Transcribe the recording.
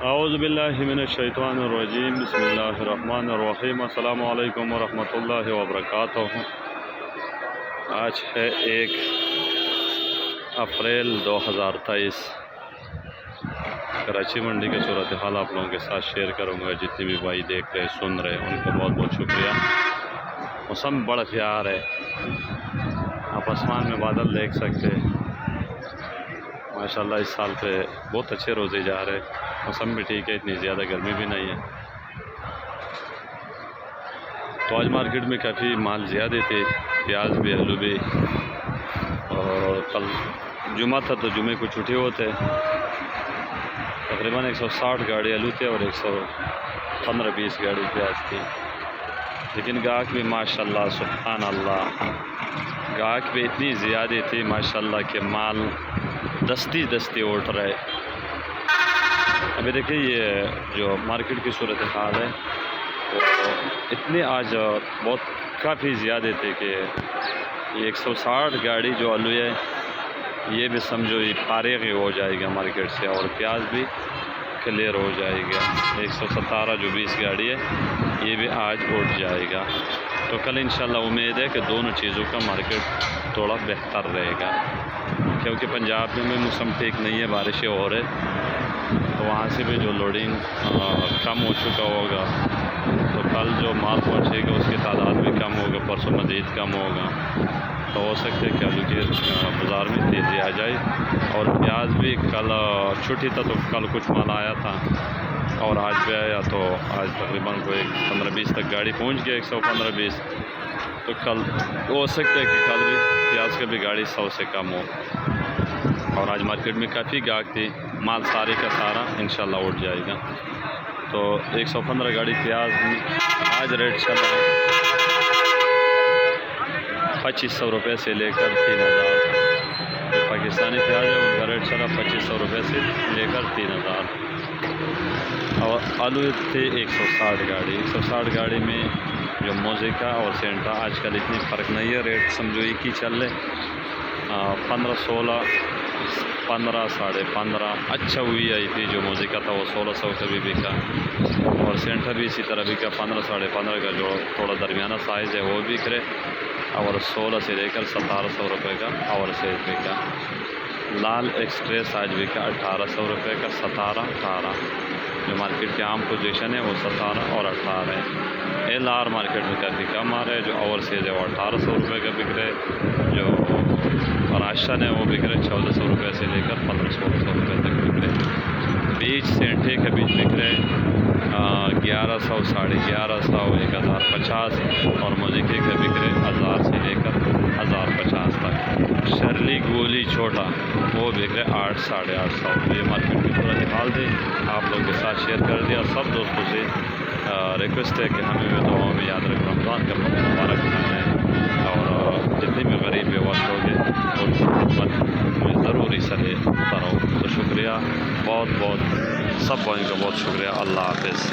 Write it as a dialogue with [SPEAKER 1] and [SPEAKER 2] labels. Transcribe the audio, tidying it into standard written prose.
[SPEAKER 1] اعوذ باللہ من الشیطان الرجیم، بسم اللہ الرحمن الرحیم۔ السلام علیکم ورحمۃ اللہ وبرکاتہ۔ آج ہے 1 اپریل 2023۔ کراچی منڈی کی صورتحال آپ لوگوں کے ساتھ شیئر کروں گا۔ جتنے بھی بھائی دیکھ رہے سن رہے ان کا بہت بہت شکریہ۔ موسم بڑا پیار ہے، آپ آسمان میں بادل دیکھ سکتے ہیں ماشاءاللہ۔ اس سال پہ بہت اچھے روزے جا رہے، موسم بھی ٹھیک ہے، اتنی زیادہ گرمی بھی نہیں ہے۔ تو آج مارکیٹ میں کافی مال زیادہ تھے، پیاز بھی، آلو بھی، اور کل جمعہ تھا تو جمعے کو چھٹے ہوتے، تقریباً 160 گاڑی آلو تھے اور 115-20 گاڑی پیاز تھی۔ لیکن گاہک بھی ماشاءاللہ سبحان اللہ، گاہک بھی اتنی زیادہ تھی ماشاءاللہ کہ مال دستی اٹھ رہے۔ ابھی دیکھیں یہ جو مارکیٹ کی صورتحال ہے وہ اتنے آج بہت کافی زیادہ تھے کہ یہ 160 گاڑی جو آلو ہے یہ بھی سمجھو یہ فارغ ہی ہو جائے گا مارکیٹ سے، اور پیاز بھی کلیئر ہو جائے گا۔ 117 جو 20 گاڑی ہے یہ بھی آج اٹھ جائے گا۔ تو کل انشاءاللہ امید ہے کہ دونوں چیزوں کا مارکیٹ تھوڑا بہتر رہے گا، کیونکہ پنجاب میں موسم ٹھیک نہیں ہے، بارشیں ہو رہے، تو وہاں سے بھی جو لوڈنگ کم ہو چکا ہوگا، تو کل جو مال پہنچے گا اس کی تعداد بھی کم ہوگا، پرسوں مزید کم ہوگا، تو ہو سکتا ہے کہ آلو کے بازار میں تیزی آ جائے۔ اور پیاز بھی کل چھٹی تھا تو کل کچھ مال آیا تھا اور آج بھی آیا، تو آج تقریباً کوئی 15-20 تک گاڑی پہنچ گیا، 115-20، تو کل ہو سکتا ہے کہ کل بھی پیاز کا بھی گاڑی 100 سے کم ہو۔ اور آج مارکیٹ میں کافی گاہک تھی، مال سارے کا سارا انشاءاللہ اٹھ جائے گا۔ تو 115 گاڑی پیاز آج ریٹ چل رہا ہے 2500 روپے سے لے کر 3000۔ جو پاکستانی پیاز ہے ان کا ریٹ چلا 2500 روپے سے لے کر 3000۔ اور آلو تھے 160 گاڑی، 160 گاڑی میں جو موزیکا اور سینٹا آج کل اتنی فرق نہیں ہے، ریٹ سمجھو ایک ہی چل رہے، 15-16، 15، 15.5۔ اچھا ہوئی آئی تھی جو موزیکا تھا وہ 1600 کا بھی بکا، اور سینٹا بھی اسی طرح بکا 15، 15.5 کا جو تھوڑا درمیانہ سائز ہے وہ بک رہے، اور 16 سے لے کر 1700 روپے کا اور سیز بکا۔ لال ایکسپریس آج بکا 1800 روپے کا، 17-18۔ جو مارکیٹ کی عام پوزیشن ہے وہ 17 اور 18 ہے۔ ایل آر مارکیٹ میں کافی کم آ رہا ہے، جو اوور سیز ہے وہ 1800 روپے کا بک رہے، جو راشن ہے وہ بک رہے 1400 روپے سے لے کر 1500 روپے تک بک رہے۔ بیج سینٹے کا بیج بک رہے 1100، 1150، 1050، اور موزیکے کا بک رہے 1000 سے لے کر 1050 تک۔ شرلی گولی چھوٹا وہ بک رہے 800، 850۔ یہ مارکیٹ کی صورتحال تھی، آپ لوگوں کے ساتھ شیئر کر دیا۔ سب دوستوں سے ریکویسٹ ہے کہ ہمیں بھی دعاؤں میں یاد رکھ، رمضان کا مبارک ہے، اور جتنے بھی غریب بے وقت ہوگے اور ضرور حصہ لیتا رہو۔ تو شکریہ، بہت بہت سب بھائیوں کا بہت شکریہ۔ اللہ حافظ۔